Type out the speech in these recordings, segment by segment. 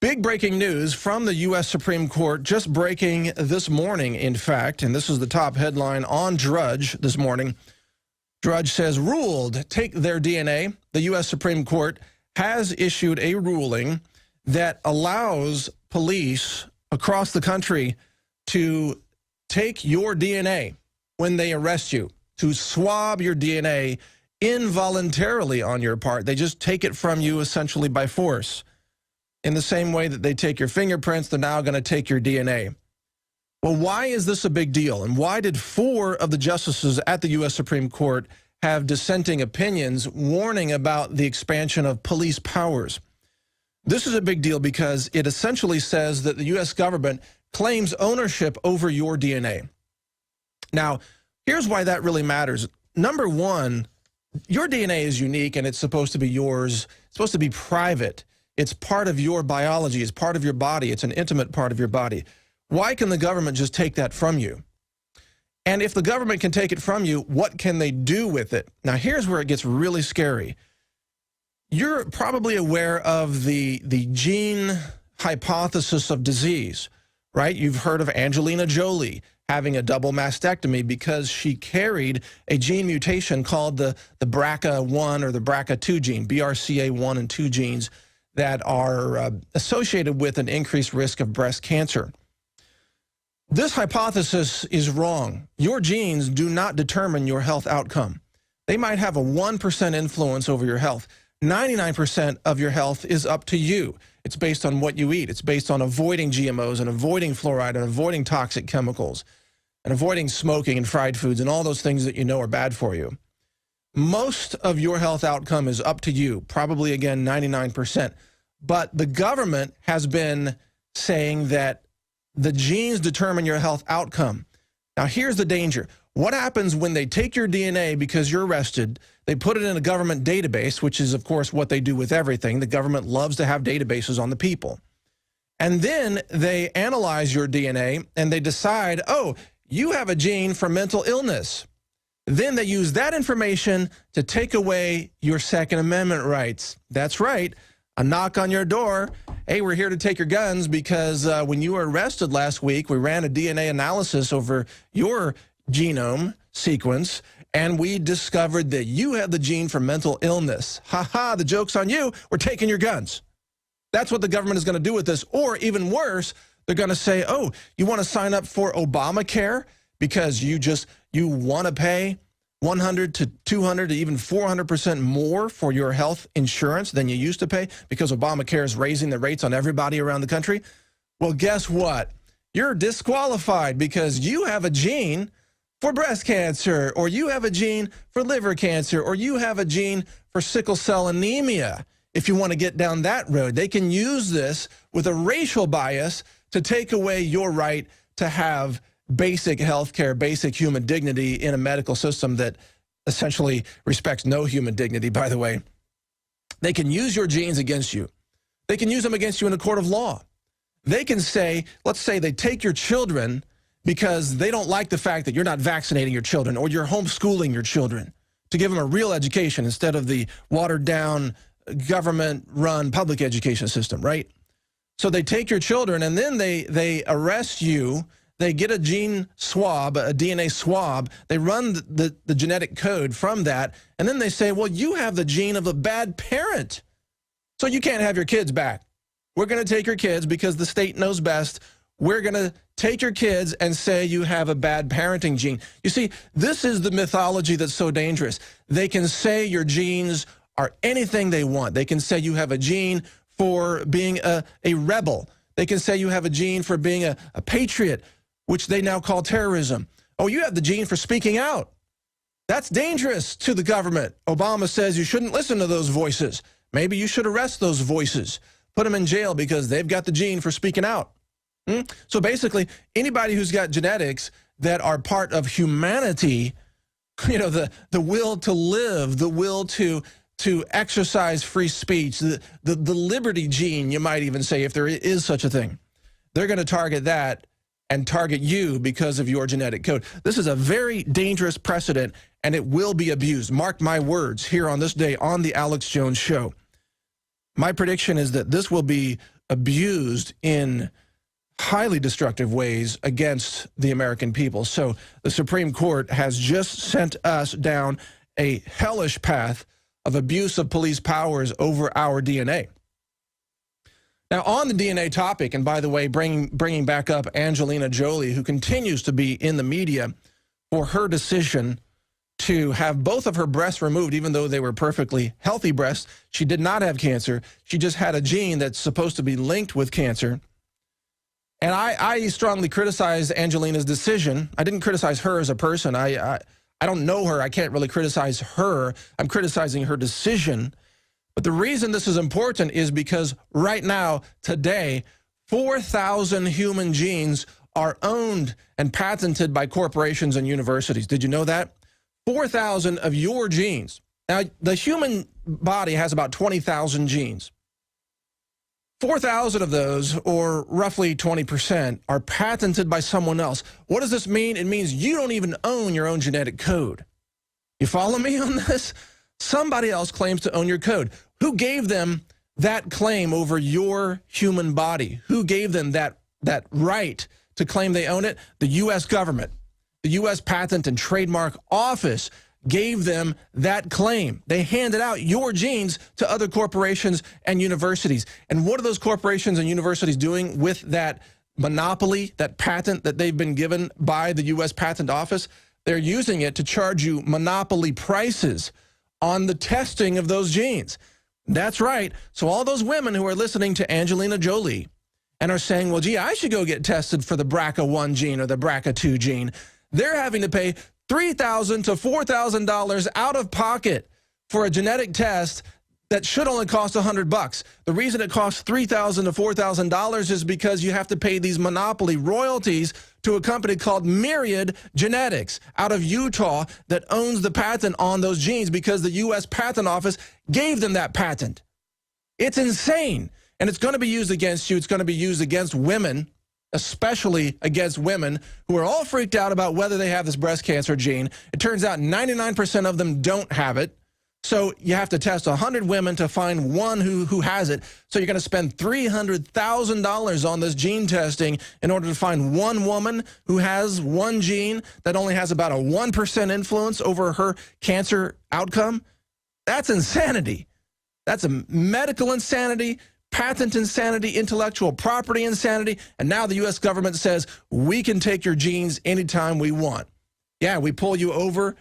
Big breaking news from the U.S. Supreme Court, just breaking this morning, in fact, and this is the top headline on Drudge this morning. Drudge says, ruled, take their DNA. The U.S. Supreme Court has issued a ruling that allows police across the country to take your DNA when they arrest you, to swab your DNA involuntarily on your part. They just take it from you essentially by force. In the same way that they take your fingerprints, they're now going to take your DNA. Well, why is this a big deal? And why did 4 of the justices at the U.S. Supreme Court have dissenting opinions warning about the expansion of police powers? This is a big deal because it essentially says that the U.S. government claims ownership over your DNA. Now, here's why that really matters. Number one, your DNA is unique and it's supposed to be yours. It's supposed to be private. It's part of your biology. It's part of your body. It's an intimate part of your body. Why can the government just take that from you? And if the government can take it from you, what can they do with it? Now, here's where it gets really scary. You're probably aware of the gene hypothesis of disease, right? You've heard of Angelina Jolie having a double mastectomy because she carried a gene mutation called the BRCA1 or the BRCA2 gene, BRCA1 and 2 genes, that are associated with an increased risk of breast cancer. This hypothesis is wrong. Your genes do not determine your health outcome. They might have a 1% influence over your health. 99% of your health is up to you. It's based on what you eat. It's based on avoiding GMOs and avoiding fluoride and avoiding toxic chemicals and avoiding smoking and fried foods and all those things that you know are bad for you. Most of your health outcome is up to you, probably, again, 99%. But the government has been saying that the genes determine your health outcome. Now, here's the danger. What happens when they take your DNA because you're arrested, they put it in a government database, which is, of course, what they do with everything. The government loves to have databases on the people. And then they analyze your DNA and they decide, oh, you have a gene for mental illness. Then they use that information to take away your Second Amendment rights. That's right. A knock on your door. Hey, we're here to take your guns because when you were arrested last week, we ran a DNA analysis over your genome sequence, and we discovered that you have the gene for mental illness. Ha-ha, the joke's on you. We're taking your guns. That's what the government is going to do with this. Or even worse, they're going to say, oh, you want to sign up for Obamacare because you want to pay 100 to 200 to even 400% more for your health insurance than you used to pay because Obamacare is raising the rates on everybody around the country. Well, guess what? You're disqualified because you have a gene for breast cancer, or you have a gene for liver cancer, or you have a gene for sickle cell anemia. If you want to get down that road, they can use this with a racial bias to take away your right to have basic health care, basic human dignity in a medical system that essentially respects no human dignity, by the way. They can use your genes against you. They can use them against you in a court of law. They can say, let's say they take your children because they don't like the fact that you're not vaccinating your children or you're homeschooling your children to give them a real education instead of the watered-down, government-run public education system, right? So they take your children and then they arrest you. They get a gene swab, a DNA swab. They run the genetic code from that, and then they say, well, you have the gene of a bad parent, so you can't have your kids back. We're going to take your kids because the state knows best. We're going to take your kids and say you have a bad parenting gene. You see, this is the mythology that's so dangerous. They can say your genes are anything they want. They can say you have a gene for being a rebel. They can say you have a gene for being a patriot, which they now call terrorism. Oh, you have the gene for speaking out. That's dangerous to the government. Obama says you shouldn't listen to those voices. Maybe you should arrest those voices, put them in jail because they've got the gene for speaking out. So basically, anybody who's got genetics that are part of humanity, you know, the will to live, the will to exercise free speech, the liberty gene, you might even say, if there is such a thing, they're going to target that and target you because of your genetic code. This is a very dangerous precedent, and it will be abused. Mark my words here on this day on the Alex Jones Show. My prediction is that this will be abused in highly destructive ways against the American people. So the Supreme Court has just sent us down a hellish path of abuse of police powers over our DNA. Now, on the DNA topic, and by the way, bringing back up Angelina Jolie, who continues to be in the media for her decision to have both of her breasts removed, even though they were perfectly healthy breasts. She did not have cancer. She just had a gene that's supposed to be linked with cancer. And I strongly criticize Angelina's decision. I didn't criticize her as a person. I don't know her. I can't really criticize her. I'm criticizing her decision. But the reason this is important is because right now, today, 4,000 human genes are owned and patented by corporations and universities. Did you know that? 4,000 of your genes. Now, the human body has about 20,000 genes. 4,000 of those, or roughly 20%, are patented by someone else. What does this mean? It means you don't even own your own genetic code. You follow me on this? Somebody else claims to own your code. Who gave them that claim over your human body? Who gave them that right to claim they own it? The U.S. government. The U.S. Patent and Trademark Office gave them that claim. They handed out your genes to other corporations and universities. And what are those corporations and universities doing with that monopoly, that patent that they've been given by the U.S. Patent Office? They're using it to charge you monopoly prices on the testing of those genes. That's right. So all those women who are listening to Angelina Jolie and are saying, well, gee, I should go get tested for the BRCA1 gene or the BRCA2 gene, they're having to pay $3,000 to $4,000 out of pocket for a genetic test that should only cost $100. The reason it costs $3,000 to $4,000 is because you have to pay these monopoly royalties to a company called Myriad Genetics out of Utah that owns the patent on those genes because the U.S. Patent Office gave them that patent. It's insane, and it's going to be used against you. It's going to be used against women, especially against women who are all freaked out about whether they have this breast cancer gene. It turns out 99% of them don't have it. So you have to test 100 women to find one who has it. So you're going to spend $300,000 on this gene testing in order to find one woman who has one gene that only has about a 1% influence over her cancer outcome. That's insanity. That's a medical insanity, patent insanity, intellectual property insanity, and now the U.S. government says we can take your genes anytime we want. Yeah, we pull you over.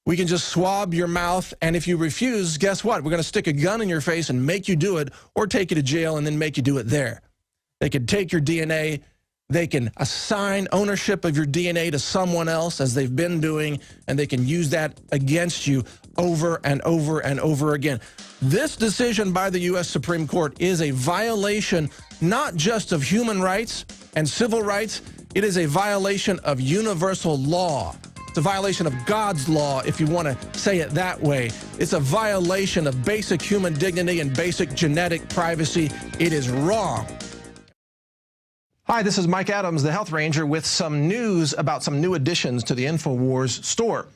We can just swab your mouth, and if you refuse, guess what? We're going to stick a gun in your face and make you do it, or take you to jail and then make you do it there. They can take your DNA. They can assign ownership of your DNA to someone else, as they've been doing, and they can use that against you over and over and over again. This decision by the U.S. Supreme Court is a violation not just of human rights and civil rights. It is a violation of universal law. It's a violation of God's law, if you want to say it that way. It's a violation of basic human dignity and basic genetic privacy. It is wrong. Hi, this is Mike Adams, the Health Ranger, with some news about some new additions to the InfoWars store.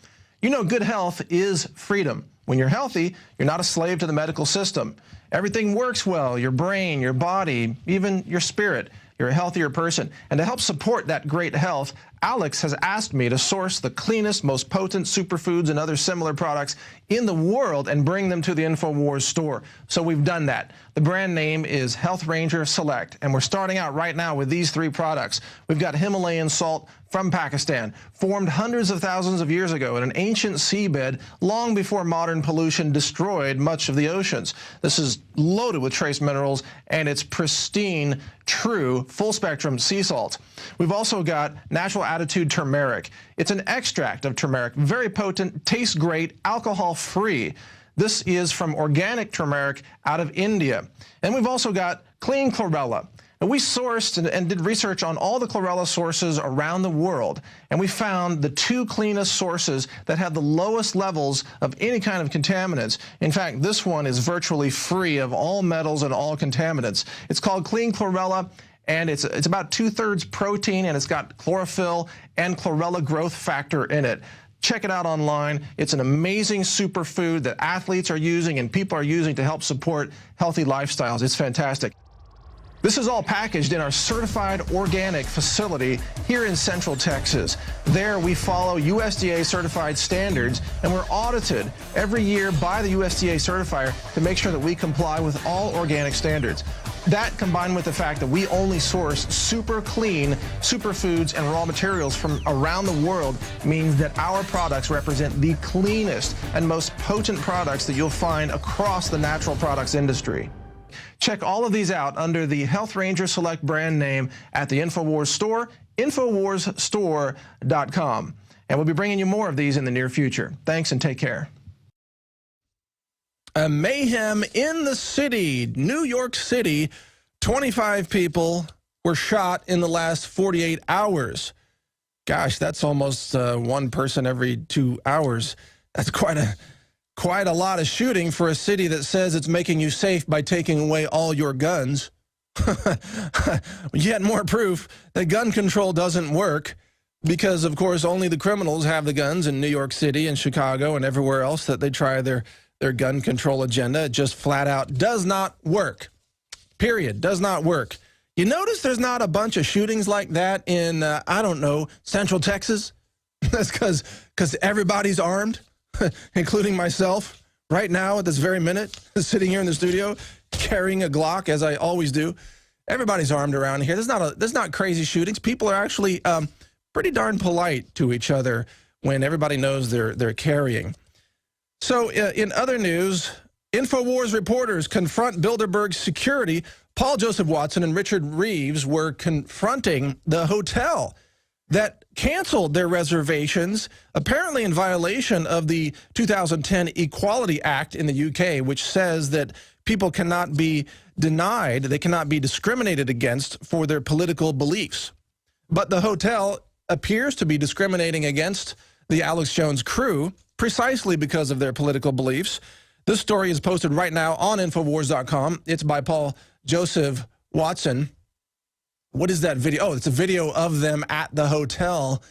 You know, good health is freedom. When you're healthy, you're not a slave to the medical system. Everything works well, your brain, your body, even your spirit. You're a healthier person. And to help support that great health, Alex has asked me to source the cleanest, most potent superfoods and other similar products in the world and bring them to the InfoWars store. So we've done that. The brand name is Health Ranger Select, and we're starting out right now with these three products. We've got Himalayan salt from Pakistan, formed hundreds of thousands of years ago in an ancient seabed long before modern pollution destroyed much of the oceans. This is loaded with trace minerals, and it's pristine, true, full-spectrum sea salt. We've also got Natural Attitude Turmeric. It's an extract of turmeric, very potent, tastes great, alcohol-free. This is from organic turmeric out of India. And we've also got Clean Chlorella. And we sourced and did research on all the chlorella sources around the world, and we found the two cleanest sources that have the lowest levels of any kind of contaminants. In fact, this one is virtually free of all metals and all contaminants. It's called Clean Chlorella, and it's about 2/3 protein, and it's got chlorophyll and chlorella growth factor in it. Check it out online. It's an amazing superfood that athletes are using and people are using to help support healthy lifestyles. It's fantastic. This is all packaged in our certified organic facility here in Central Texas. There we follow USDA certified standards, and we're audited every year by the USDA certifier to make sure that we comply with all organic standards. That, combined with the fact that we only source super clean superfoods and raw materials from around the world, means that our products represent the cleanest and most potent products that you'll find across the natural products industry. Check all of these out under the Health Ranger Select brand name at the InfoWars store, InfoWarsStore.com. And we'll be bringing you more of these in the near future. Thanks and take care. A mayhem in the city, New York City. 25 people were shot in the last 48 hours. Gosh, that's almost one person every 2 hours. That's quite a lot of shooting for a city that says it's making you safe by taking away all your guns. Yet more proof that gun control doesn't work, because, of course, only the criminals have the guns in New York City and Chicago and everywhere else that they try their gun control agenda. It just flat out does not work. Period. Does not work. You notice there's not a bunch of shootings like that in, I don't know, Central Texas? That's because everybody's armed, including myself, right now at this very minute, sitting here in the studio, carrying a Glock, as I always do. Everybody's armed around here. There's not crazy shootings. People are actually pretty darn polite to each other when everybody knows they're carrying. So in other news, InfoWars reporters confront Bilderberg security. Paul Joseph Watson and Richard Reeves were confronting the hotel that canceled their reservations, apparently in violation of the 2010 Equality Act in the UK, which says that people cannot be denied, they cannot be discriminated against for their political beliefs. But the hotel appears to be discriminating against the Alex Jones crew precisely because of their political beliefs. This story is posted right now on Infowars.com. It's by Paul Joseph Watson. What is that video? Oh, it's a video of them at the hotel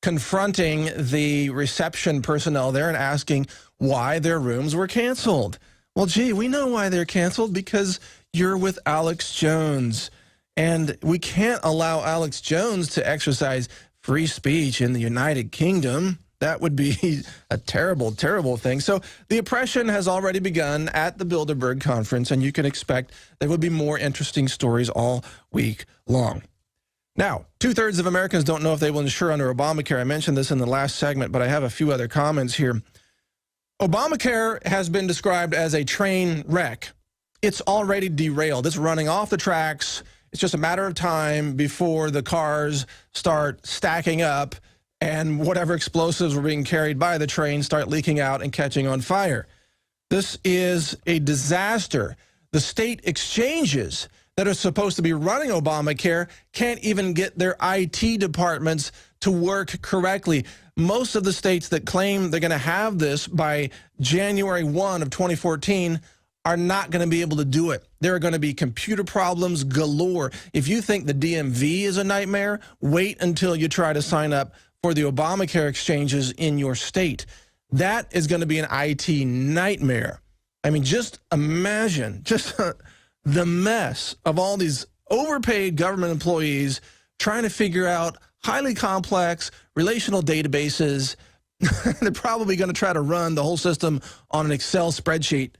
confronting the reception personnel there and asking why their rooms were canceled. Well, gee, we know why they're canceled, because you're with Alex Jones. And we can't allow Alex Jones to exercise free speech in the United Kingdom. That would be a terrible, terrible thing. So the oppression has already begun at the Bilderberg conference, and you can expect there will be more interesting stories all week long. Now, 2/3 of Americans don't know if they will insure under Obamacare. I mentioned this in the last segment, but I have a few other comments here. Obamacare has been described as a train wreck. It's already derailed. It's running off the tracks. It's just a matter of time before the cars start stacking up and whatever explosives were being carried by the train start leaking out and catching on fire. This is a disaster. The state exchanges that are supposed to be running Obamacare can't even get their IT departments to work correctly. Most of the states that claim they're going to have this by January 1 of 2014 are not going to be able to do it. There are going to be computer problems galore. If you think the DMV is a nightmare, wait until you try to sign up for the Obamacare exchanges in your state. That is going to be an IT nightmare. I mean, just imagine the mess of all these overpaid government employees trying to figure out highly complex relational databases. They're probably going to try to run the whole system on an Excel spreadsheet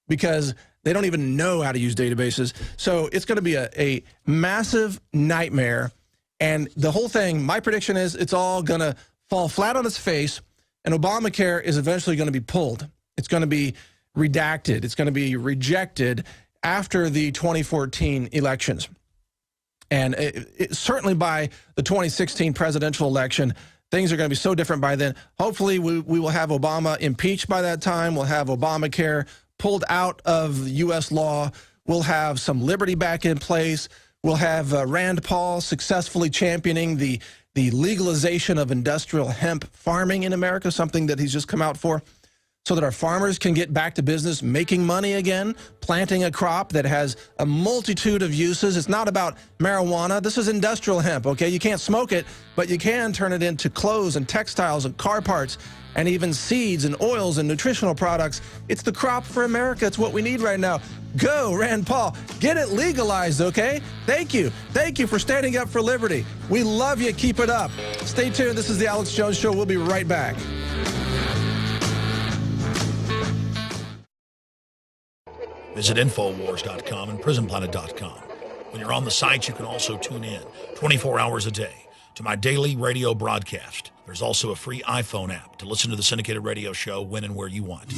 because they don't even know how to use databases. So it's going to be a massive nightmare. And the whole thing, my prediction is it's all going to fall flat on its face, and Obamacare is eventually going to be pulled. It's going to be redacted. It's going to be rejected after the 2014 elections. And certainly by the 2016 presidential election, things are going to be so different by then. Hopefully we will have Obama impeached by that time. We'll have Obamacare pulled out of U.S. law. We'll have some liberty back in place. We'll have Rand Paul successfully championing the legalization of industrial hemp farming in America, something that he's just come out for. so that our farmers can get back to business making money again, planting a crop that has a multitude of uses. It's not about marijuana. This is industrial hemp, okay? You can't smoke it, but you can turn it into clothes and textiles and car parts and even seeds and oils and nutritional products. It's the crop for America. It's what we need right now. Go, Rand Paul. Get it legalized, okay? Thank you. Thank you for standing up for liberty. We love you. Keep it up. Stay tuned. This is the Alex Jones Show. We'll be right back. Visit Infowars.com and PrisonPlanet.com. When you're on the site, you can also tune in 24 hours a day to my daily radio broadcast. There's also a free iPhone app to listen to the syndicated radio show when and where you want.